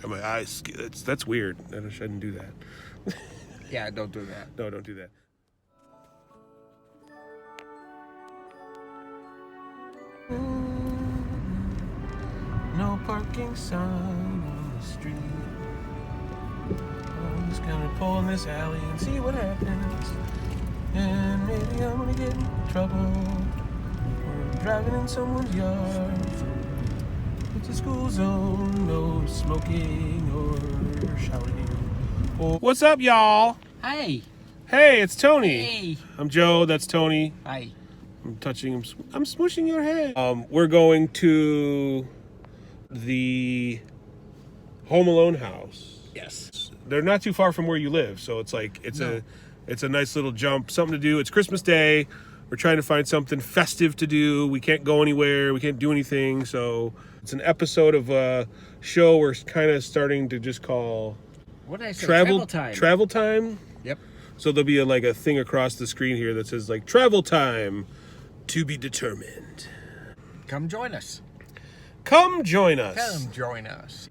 my eyes. That's weird. I shouldn't do that. Yeah, don't do that. No, don't do that. No parking sign on the street. I'm just gonna pull in this alley and see what happens. And maybe I'm gonna get in trouble. Or driving in someone's yard. It's a school zone, no smoking or shouting. Oh. What's up, y'all? Hey. Hey, it's Tony. Hey. I'm Joe, that's Tony. Hi. I'm touching him. I'm smooshing your head. We're going to the Home Alone house. Yes. They're not too far from where you live, so it's like it's a nice little jump, something to do. It's Christmas Day. We're trying to find something festive to do. We can't go anywhere. We can't do anything, so it's an episode of a show we're kind of starting to just call What did I say? Travel time. Travel time. Yep. So there'll be a thing across the screen here that says like travel time to be determined. Come join us. Come join us. Come join us.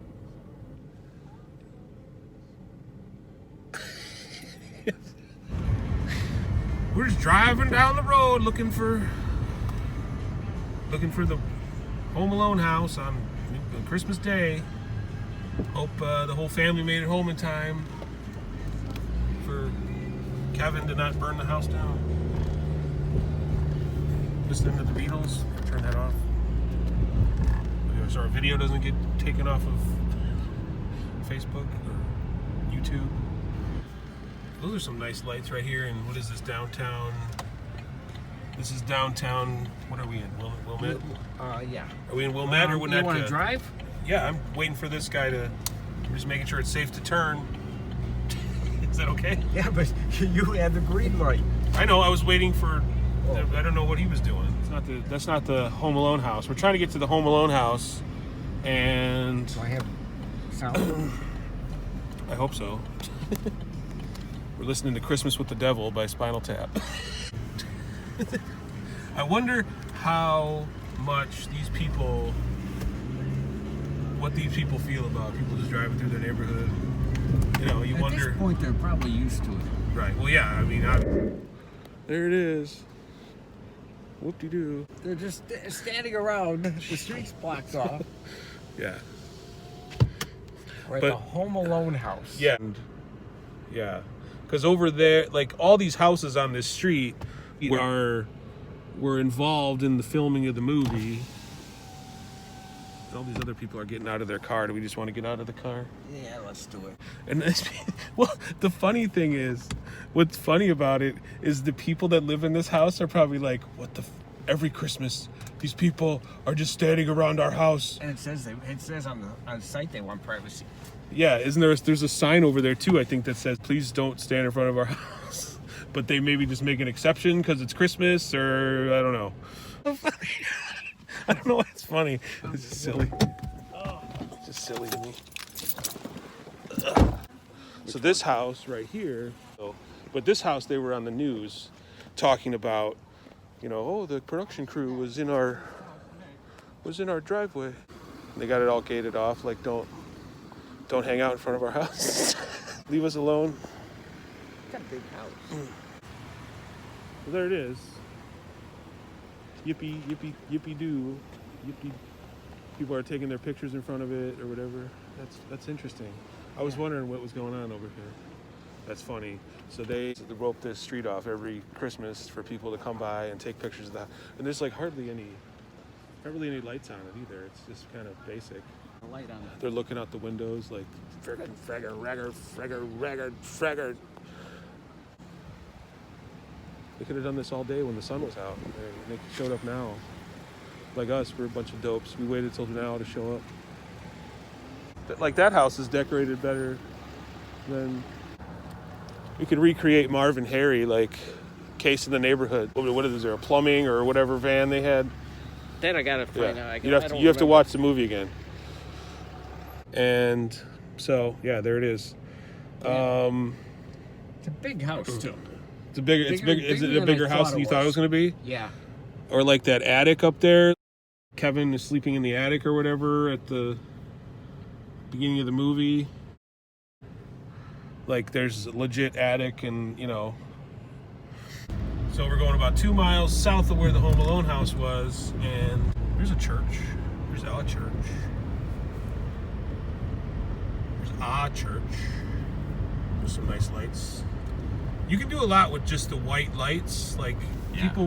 We're just driving down the road looking for the Home Alone house on Christmas Day. Hope the whole family made it home in time for Kevin to not burn the house down. Listening to the Beatles. Turn that off. So our video doesn't get taken off of Facebook or YouTube. Those are some nice lights right here. And what is this, downtown? This is downtown. What are we in? Wilmette? Yeah. Are we in Wilmette or Winnetka? You want to drive? Yeah, I'm waiting for this guy to. I'm just making sure it's safe to turn. Is that okay? Yeah, but you had the green light. I know. I was waiting for. I don't know what he was doing. That's not the Home Alone house. We're trying to get to the Home Alone house, and. Do I have sound? I hope so. We're listening to Christmas with the Devil by Spinal Tap. I wonder how much what these people feel about people just driving through their neighborhood. You know, you wonder. At this point, they're probably used to it. Right. Well, yeah. I mean, there it is. Whoop-de-doo. They're just standing around. The street's blocked off. Yeah. We're at the Home Alone house. Yeah. Yeah. Because over there, like all these houses on this street were involved in the filming of the movie. All these other people are getting out of their car. Do we just want to get out of the car? Yeah, let's do it. And well, the funny thing is, what's funny about it is the people that live in this house are probably like, what the every Christmas, these people are just standing around our house. And it says on the site they want privacy. Yeah, there's a sign over there too, I think, that says, please don't stand in front of our house. But they maybe just make an exception because it's Christmas, or I don't know. I don't know why it's funny. It's just silly. It's just silly to me. So this house right here, but this house, they were on the news talking about, the production crew was in our driveway. They got it all gated off, like don't hang out in front of our house. Leave us alone. It's got a big house. Well, there it is. Yippee, yippee, yippee doo. Yippee. People are taking their pictures in front of it or whatever. That's interesting. I was wondering what was going on over here. That's funny. So they rope this street off every Christmas for people to come by and take pictures of that. And there's like hardly any lights on it either. It's just kind of basic. A light on it. They're looking out the windows like fragger. They could have done this all day when the sun was out. They showed up now. Like us, we're a bunch of dopes. We waited till now to show up. Like that house is decorated better than... We could recreate Marv and Harry, like Case in the Neighborhood. What is there, a plumbing or whatever van they had? Then I gotta find out. You have to watch the movie again. And so, yeah, there it is. Yeah. It's a big house too. Is it a bigger house than you thought it was going to be? Yeah. Or like that attic up there. Kevin is sleeping in the attic or whatever at the beginning of the movie. Like there's a legit attic and, you know. So we're going about 2 miles south of where the Home Alone house was, and there's a church. There's a church. There's a church. There's some nice lights. You can do a lot with just the white lights. Like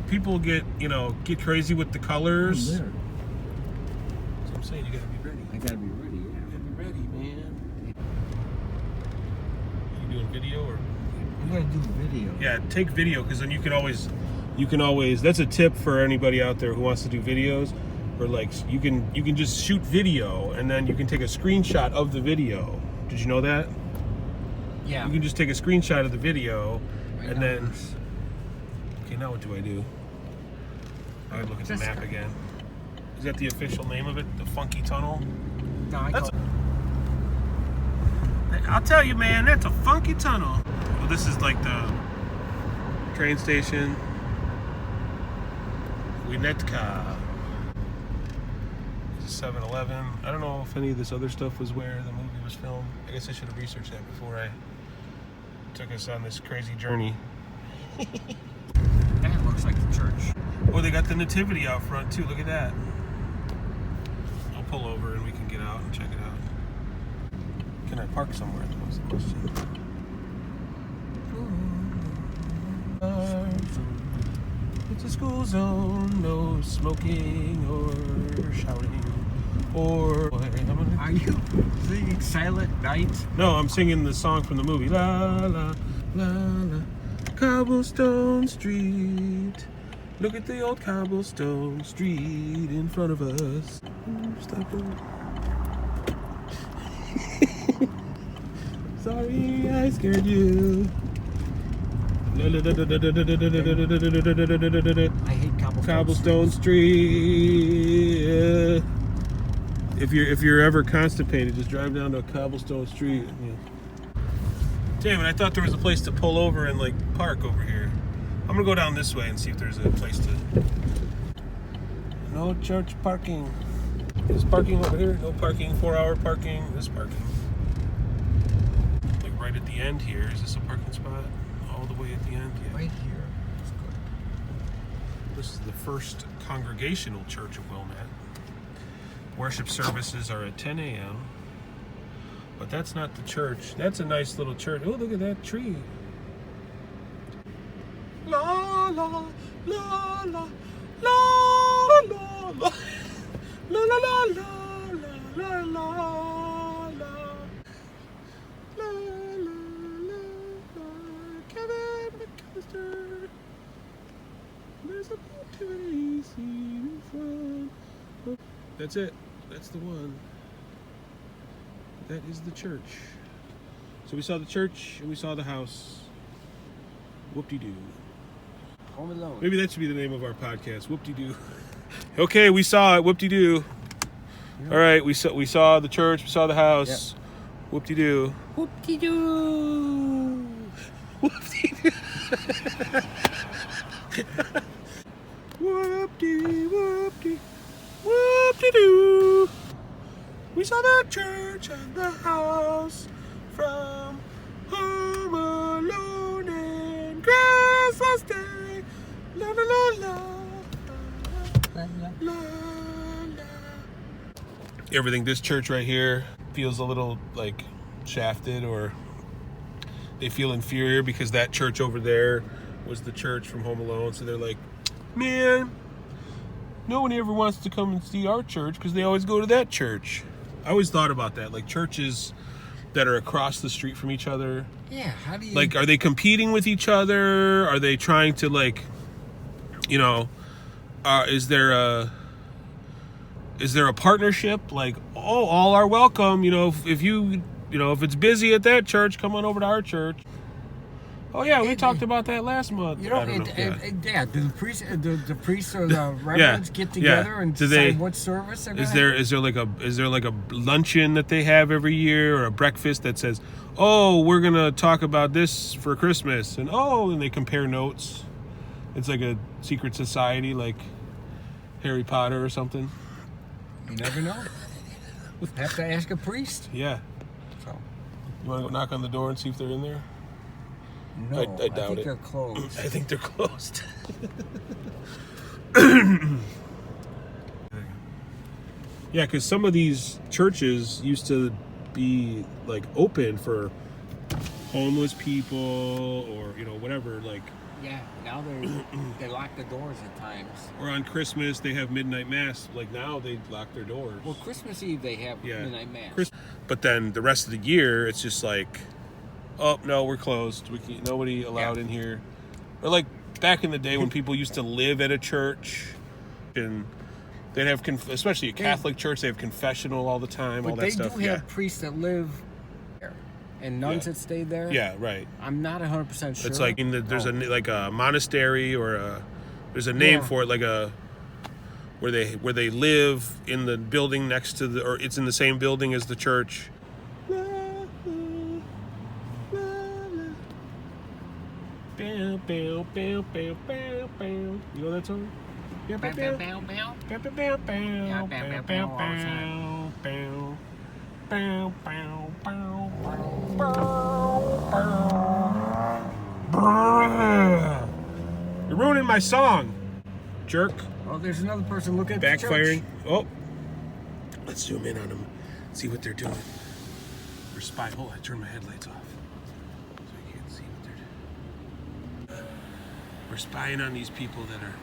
people get, you know, get crazy with the colors. There. That's what I'm saying. You gotta be ready. I gotta be ready. You gotta be ready, man. You doing video or? I'm gonna do video. Yeah, take video because then you can always. That's a tip for anybody out there who wants to do videos, or like you can just shoot video and then you can take a screenshot of the video. Did you know that? Yeah. You can just take a screenshot of the video Right and now. then. Okay, now what do? I gotta look at the map again. Is that the official name of it? The Funky Tunnel? No, I'll tell you, man, that's a funky tunnel. Well, this is like the train station. Winnetka. This is 7-Eleven. I don't know if any of this other stuff was where the movie was filmed. I guess I should have researched that before I took us on this crazy journey. That looks like the church. Oh, they got the nativity out front too. Look at that. I'll pull over and we can get out and check it out. Can I park somewhere? That's the question. It's a school zone, no smoking or shouting or. Are you singing Silent Night? No, I'm singing the song from the movie. La la la la, cobblestone street. Look at the old cobblestone street in front of us. Stop it. Sorry, I scared you. I hate Cobblestone Street. If you're ever constipated, just drive down to a cobblestone street. Yeah. Damn it! I thought there was a place to pull over and like park over here. I'm gonna go down this way and see if there's a place to. No church parking. Is parking over here? No parking. 4-hour parking. This parking. Like right at the end here. Is this a parking spot? All the way at the end. Yeah. Right here. That's good. This is the First Congregational Church of Wilmette. Worship services are at 10 a.m. But that's not the church. That's a nice little church. Oh, look at that tree. La la la la la la la la la la la la la Kevin McAllister. There's a nativity scene in front. Oh, that's it. That's the one. That is the church. So we saw the church and we saw the house. Whoop-de-doo. Home Alone. Maybe that should be the name of our podcast. Whoop-de-doo. Okay, we saw it. Whoop-de-doo. Yeah. All right, we saw the church. We saw the house. Yep. Whoop-de-doo. Whoop-de-doo. Whoop-de-doo. Whoop-de, whoop-de, whoop-de-doo. We saw the church and the house from Home Alone and Christmas Day. La la la la. La la la. Everything. This church right here feels a little like shafted, or they feel inferior because that church over there was the church from Home Alone. So they're like, man, no one ever wants to come and see our church because they always go to that church. I always thought about that, like churches that are across the street from each other. Yeah, how do you... Like, are they competing with each other? Are they trying to, like, you know, is there a partnership? Like, oh, all are welcome. You know, if it's busy at that church, come on over to our church. Oh yeah, we talked about that last month. You know, do the priests or the reverends get together and decide what service they're going to have? Is there like a luncheon that they have every year, or a breakfast that says, oh, we're gonna talk about this for Christmas, and they compare notes. It's like a secret society, like Harry Potter or something. You never know. Have to ask a priest. Yeah. So. You want to go knock on the door and see if they're in there? No, I doubt I think it. they're closed. I think they're closed. Yeah, because some of these churches used to be like open for homeless people or whatever. Like yeah, now they lock the doors at times. Or on Christmas they have midnight mass. Like now they lock their doors. Well, Christmas Eve they have midnight mass. But then the rest of the year it's just like, oh no, we're closed. Nobody allowed in here. Or like back in the day when people used to live at a church and they'd have, especially a Catholic church, they have confessional all the time, all that stuff. But they do have priests that live there and nuns that stay there. Yeah, right. I'm not 100% sure. It's like there's a monastery or there's a name for it, like where they live in the building next to or it's in the same building as the church. You know that song? You're ruining my song, jerk. Oh, there's another person looking at backfiring. The church. Oh, let's zoom in on them, see what they're doing. We're spying. Oh, I turned my headlights off, so I can't see what they're doing. We're spying on these people that are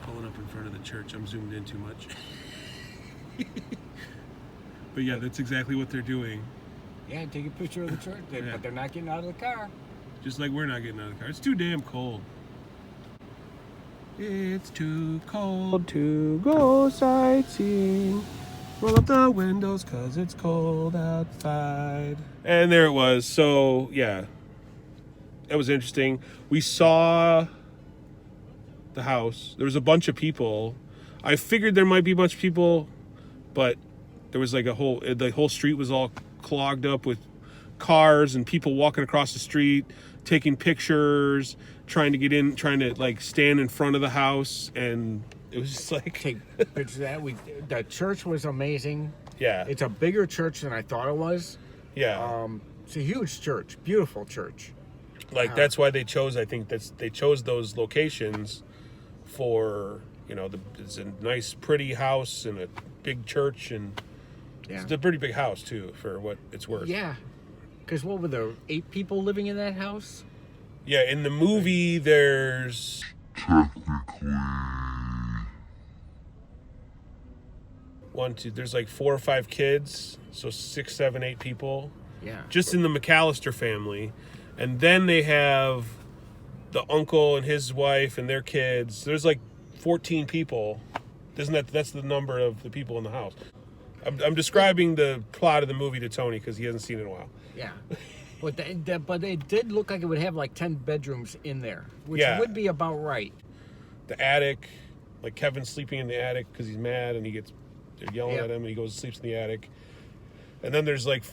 pulling up in front of the church. I'm zoomed in too much. But yeah, that's exactly what they're doing. Yeah, take a picture of the church, but they're not getting out of the car. Just like we're not getting out of the car. It's too damn cold. It's too cold to go sightseeing. Roll up the windows 'cause it's cold outside. And there it was. So yeah, that was interesting. We saw the house. There was a bunch of people. I figured there might be a bunch of people, but there was like the whole street was all clogged up with cars and people walking across the street, taking pictures, trying to get in, trying to like stand in front of the house, and it was just like take pictures of that. The church was amazing. Yeah, it's a bigger church than I thought it was. Yeah, it's a huge church, beautiful church. Like that's why they chose. I think they chose those locations for it's a nice, pretty house and a big church, and it's a pretty big house too for what it's worth. Yeah, because what were there 8 people living in that house? Yeah, in the movie there's technically there's like 4 or 5 kids, so 6, 7, 8 people. Yeah, just in the McAllister family, and then they have the uncle and his wife and their kids. There's like 14 people. That's the number of the people in the house. I'm describing the plot of the movie to Tony because he hasn't seen it in a while. Yeah. But they did look like it would have like 10 bedrooms in there, which would be about right. The attic, like Kevin's sleeping in the attic because he's mad and they're yelling at him and he goes and sleeps in the attic. And then there's like,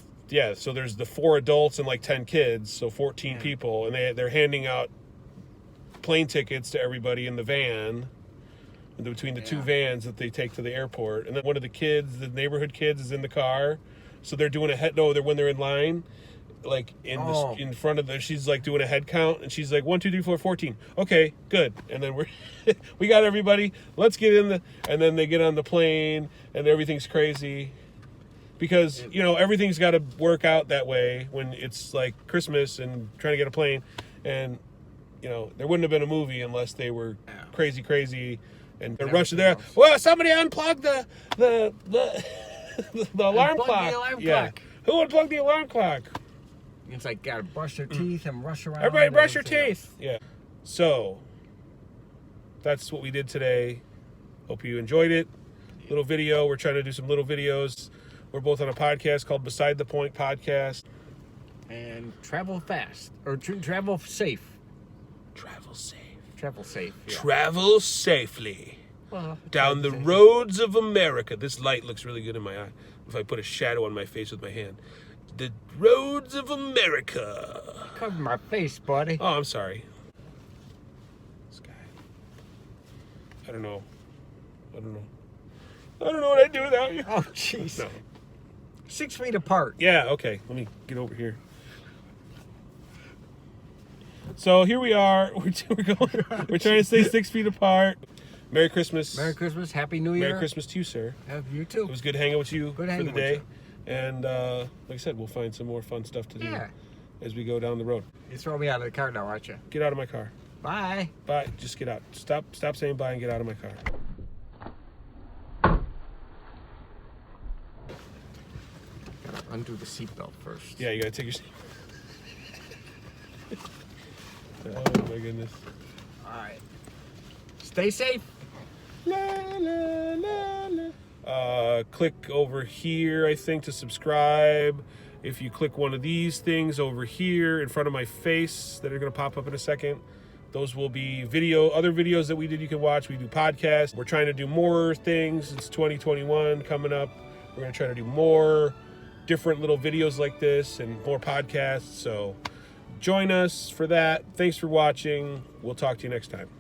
so there's the 4 adults and like 10 kids, so 14 people, and they're handing out plane tickets to everybody in the van, between the 2 vans that they take to the airport. And then one of the kids, the neighborhood kids, is in the car, so they're doing when they're in line, like in front of she's like doing a head count, and she's like 1, 2, 3, 4, 14. Okay, good. And then we got everybody. Let's get in and then they get on the plane, and everything's crazy. Because, everything's got to work out that way when it's like Christmas and trying to get a plane. And, there wouldn't have been a movie unless they were crazy. And they're rushing there. Well, somebody unplugged the alarm clock. Who unplugged the alarm clock? It's like, gotta brush their teeth and rush around. Everybody brush your teeth. Yeah. So, that's what we did today. Hope you enjoyed it. Little video. We're trying to do some little videos. We're both on a podcast called Beside the Point Podcast. And travel fast. Or travel safe. Travel safe. Travel safe. Yeah. Travel safely. Down the roads of America. This light looks really good in my eye. If I put a shadow on my face with my hand. The roads of America. Cover my face, buddy. Oh, I'm sorry. This guy. I don't know what I'd do without you. Oh, jeez. No. 6 feet apart. Yeah, okay. Let me get over here. So here we are. We're trying to stay 6 feet apart. Merry Christmas. Merry Christmas. Happy New Year. Merry Christmas to you, sir. You too. It was good hanging with you for the day. And like I said, we'll find some more fun stuff to do as we go down the road. You throw me out of the car now, aren't you? Get out of my car. Bye. Bye. Just get out. Stop saying bye and get out of my car. Gotta undo the seatbelt first. Yeah, you gotta take your seat. Oh my goodness. All right. Stay safe. La, la, la, la. Click over here, I think, to subscribe. If you click one of these things over here in front of my face that are going to pop up in a second, those will be other videos that we did you can watch. We do podcasts. We're trying to do more things. It's 2021 coming up. We're going to try to do more different little videos like this and more podcasts. So join us for that. Thanks for watching. We'll talk to you next time.